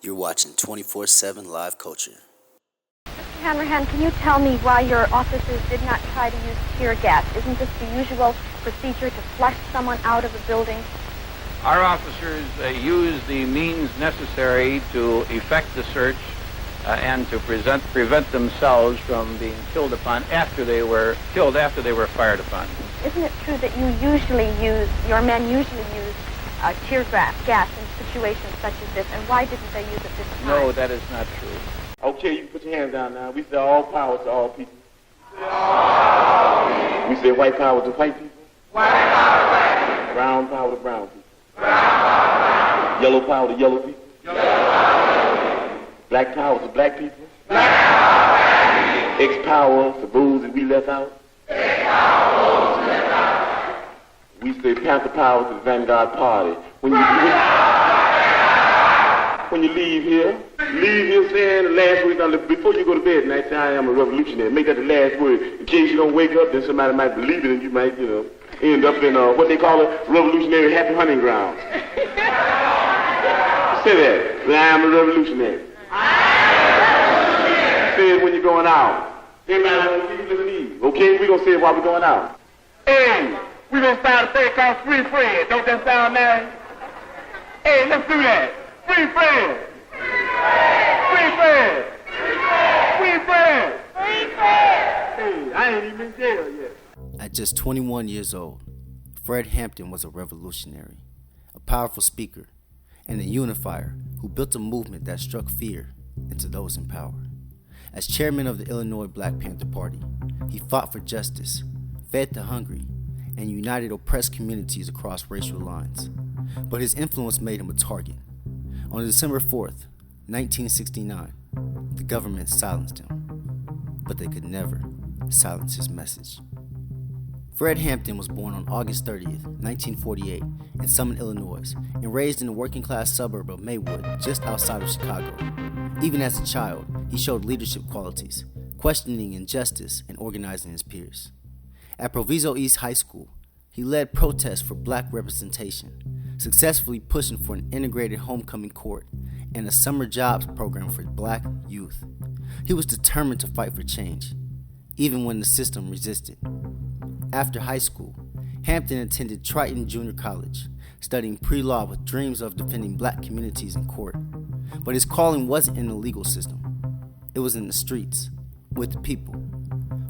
You're watching 24/7 Live Culture. Mr. Hanrahan, can you tell me why your officers did not try to use tear gas? Isn't this the usual procedure to flush someone out of a building? Our officers used the means necessary to effect the search and to prevent themselves from being killed upon after they were fired upon. Isn't it true that your men usually use tear gas in situations such as this, and why didn't they use it this time? No, that is not true. Okay, you can put your hands down now. We say all power to all people. We say white power to white people. White power to white people. Brown power to brown people. Brown power to brown people. Yellow power to yellow people. Yellow power to yellow people. Black power to black people. Black power to black people. X power to those that we left out. X power to those we left out. We say Panther power to the Vanguard Party. When you leave here saying the last word. Before you go to bed tonight, say I am a revolutionary. Make that the last word. In case you don't wake up, then somebody might believe it and you might, end up in what they call a revolutionary happy hunting ground. Say that. I am a revolutionary. Say it when you're going out. Everybody listen to me. Okay, we're going to say it while we're going out. Hey, we're going to start a thing called Free Fred. Don't that sound nice? Hey, let's do that. Free Fred. Free Fred. Free Fred. Free Fred. Hey, I ain't even in jail yet. At just 21 years old, Fred Hampton was a revolutionary, a powerful speaker, and a unifier who built a movement that struck fear into those in power. As chairman of the Illinois Black Panther Party, he fought for justice, fed the hungry, and united oppressed communities across racial lines. But his influence made him a target. On December 4th, 1969, the government silenced him, but they could never silence his message. Fred Hampton was born on August 30th, 1948, in Summit, Illinois, and raised in the working-class suburb of Maywood, just outside of Chicago. Even as a child, he showed leadership qualities, questioning injustice and organizing his peers. At Proviso East High School, he led protests for black representation, successfully pushing for an integrated homecoming court and a summer jobs program for black youth. He was determined to fight for change, even when the system resisted. After high school, Hampton attended Triton Junior College, studying pre-law with dreams of defending black communities in court. But his calling wasn't in the legal system. It was in the streets, with the people.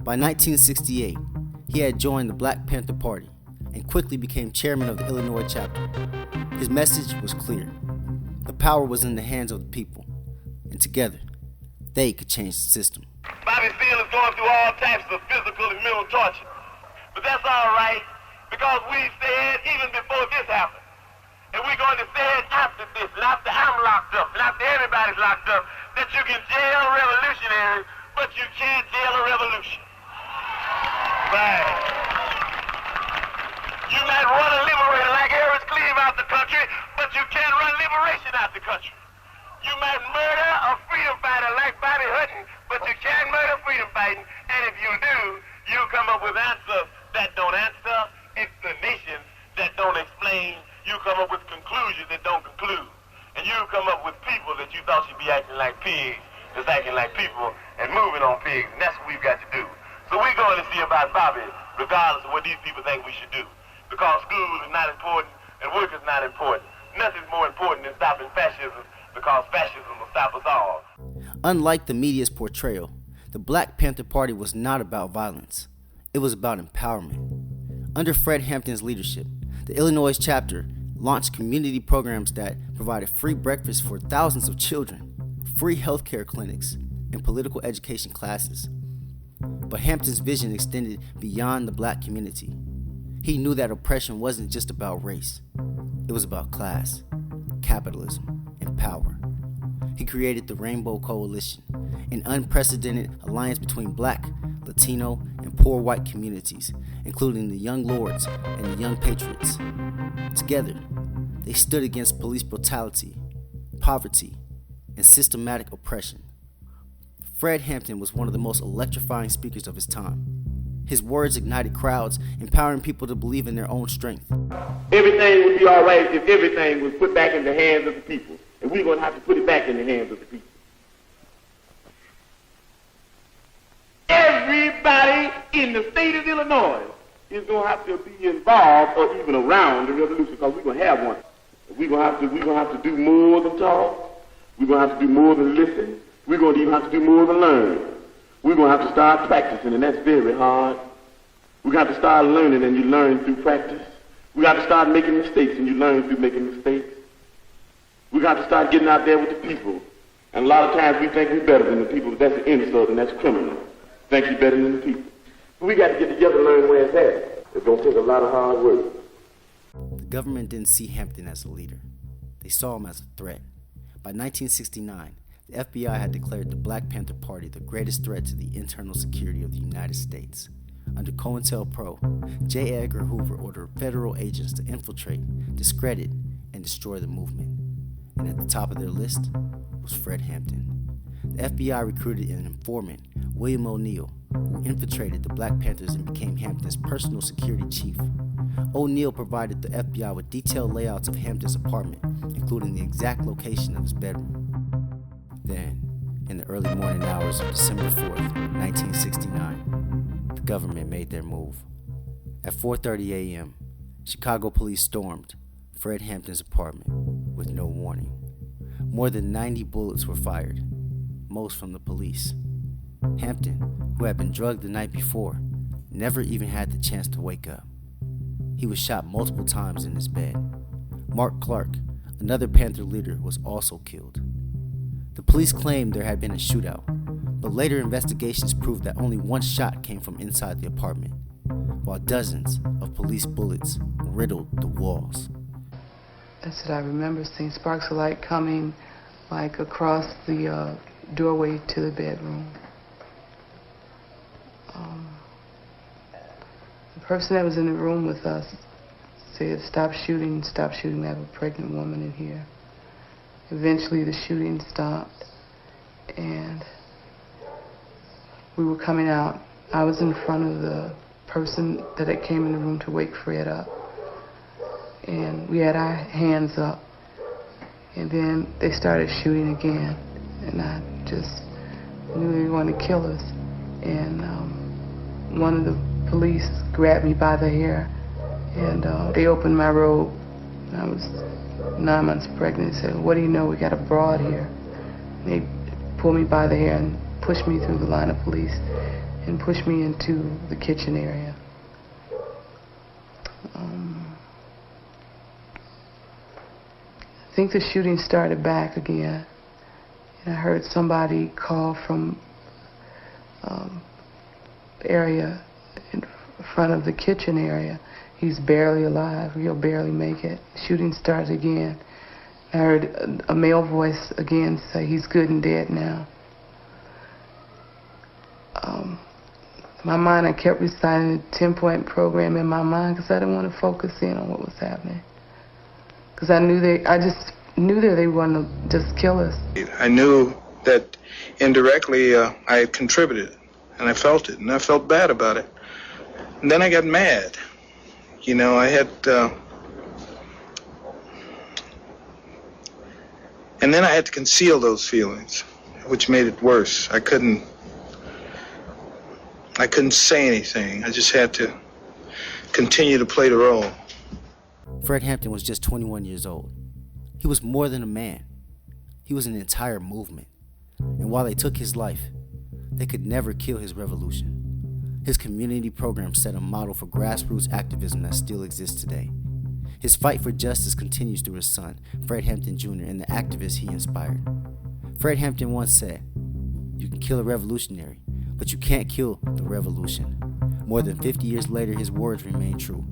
By 1968, he had joined the Black Panther Party and quickly became chairman of the Illinois chapter. His message was clear. The power was in the hands of the people, and together, they could change the system. Bobby Seale is going through all types of physical and mental torture. But that's all right, because we said even before this happened, and we're going to say it after this, and after I'm locked up, and after everybody's locked up, that you can jail revolutionaries, but you can't jail a revolution. Right. You might run a liberator like Harris Cleave out the country, but you can't run liberation out the country. You might murder a freedom fighter like Bobby Hutton, but you can't murder freedom fighting, and if you do, you come up with answers that don't answer, explanations that don't explain. You come up with conclusions that don't conclude. And you come up with people that you thought should be acting like pigs, that's acting like people and moving on pigs. And that's what we've got to do. So we're going to see about Bobby, regardless of what these people think we should do. Because school is not important and work is not important. Nothing's more important than stopping fascism, because fascism will stop us all. Unlike the media's portrayal, the Black Panther Party was not about violence. It was about empowerment. Under Fred Hampton's leadership, the Illinois chapter launched community programs that provided free breakfast for thousands of children, free healthcare clinics, and political education classes. But Hampton's vision extended beyond the black community. He knew that oppression wasn't just about race. It was about class, capitalism, and power. He created the Rainbow Coalition, an unprecedented alliance between black, Latino, and poor white communities, including the Young Lords and the Young Patriots. Together, they stood against police brutality, poverty, and systematic oppression. Fred Hampton was one of the most electrifying speakers of his time. His words ignited crowds, empowering people to believe in their own strength. Everything would be all right if everything was put back in the hands of the people. And we're going to have to put it back in the hands of the people. Everybody in the state of Illinois is going to have to be involved or even around the revolution, because we're going to have one. We're going to have to do more than talk. We're going to have to do more than listen. We're going to even have to do more than learn. We're going to have to start practicing, and that's very hard. We're going to have to start learning, and you learn through practice. We got to start making mistakes, and you learn through making mistakes. We got to start getting out there with the people. And a lot of times we think we're better than the people, but that's an insult and that's criminal. Think you're better than the people. But we got to get together and learn where it's at. It's going to take a lot of hard work. The government didn't see Hampton as a leader. They saw him as a threat. By 1969, the FBI had declared the Black Panther Party the greatest threat to the internal security of the United States. Under COINTELPRO, J. Edgar Hoover ordered federal agents to infiltrate, discredit, and destroy the movement. And at the top of their list was Fred Hampton. The FBI recruited an informant, William O'Neill, who infiltrated the Black Panthers and became Hampton's personal security chief. O'Neill provided the FBI with detailed layouts of Hampton's apartment, including the exact location of his bedroom. Then, in the early morning hours of December 4th, 1969, the government made their move. At 4:30 a.m., Chicago police stormed Fred Hampton's apartment with no warning. More than 90 bullets were fired, most from the police. Hampton, who had been drugged the night before, never even had the chance to wake up. He was shot multiple times in his bed. Mark Clark, another Panther leader, was also killed. The police claimed there had been a shootout, but later investigations proved that only one shot came from inside the apartment, while dozens of police bullets riddled the walls. I said, I remember seeing sparks of light coming like across the doorway to the bedroom. The person that was in the room with us said, stop shooting, we have a pregnant woman in here. Eventually the shooting stopped and we were coming out. I was in front of the person that came in the room to wake Fred up. And we had our hands up. And then they started shooting again. And I just knew they wanted to kill us. And one of the police grabbed me by the hair. And they opened my robe. I was 9 months pregnant. They said, what do you know? We got a broad here. And they pulled me by the hair and pushed me through the line of police and pushed me into the kitchen area. I think the shooting started back again, and I heard somebody call from the area in front of the kitchen area. He's barely alive, he'll barely make it. Shooting starts again. I heard a male voice again say, he's good and dead now. In my mind, I kept reciting the 10-point program in my mind because I didn't want to focus in on what was happening. Because I just knew that they wanted to just kill us. I knew that indirectly I had contributed, and I felt it, and I felt bad about it. And then I got mad. You know, I had, and then I had to conceal those feelings, which made it worse. I couldn't say anything. I just had to continue to play the role. Fred Hampton was just 21 years old. He was more than a man. He was an entire movement. And while they took his life, they could never kill his revolution. His community program set a model for grassroots activism that still exists today. His fight for justice continues through his son, Fred Hampton Jr., and the activists he inspired. Fred Hampton once said, "You can kill a revolutionary, but you can't kill the revolution." More than 50 years later, his words remain true.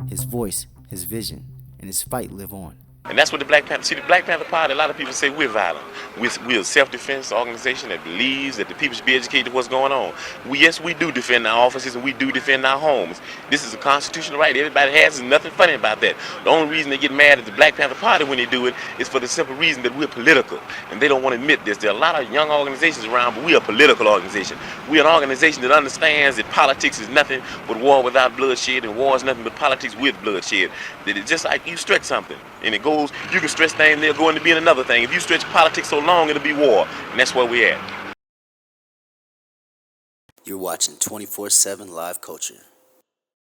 His voice, his vision, and his fight live on. And that's what the Black Panther, the Black Panther Party, a lot of people say we're violent. We're a self-defense organization that believes that the people should be educated what's going on. Yes, we do defend our offices and we do defend our homes. This is a constitutional right. Everybody has. There's nothing funny about that. The only reason they get mad at the Black Panther Party when they do it is for the simple reason that we're political. And they don't want to admit this. There are a lot of young organizations around, but we're a political organization. We're an organization that understands that politics is nothing but war without bloodshed, and war is nothing but politics with bloodshed. That it's just like you stretch something and it goes goals, you can stretch things, they'll go into being another thing. If you stretch politics so long, it'll be war. And that's where we're at. You're watching 24/7 Live Culture.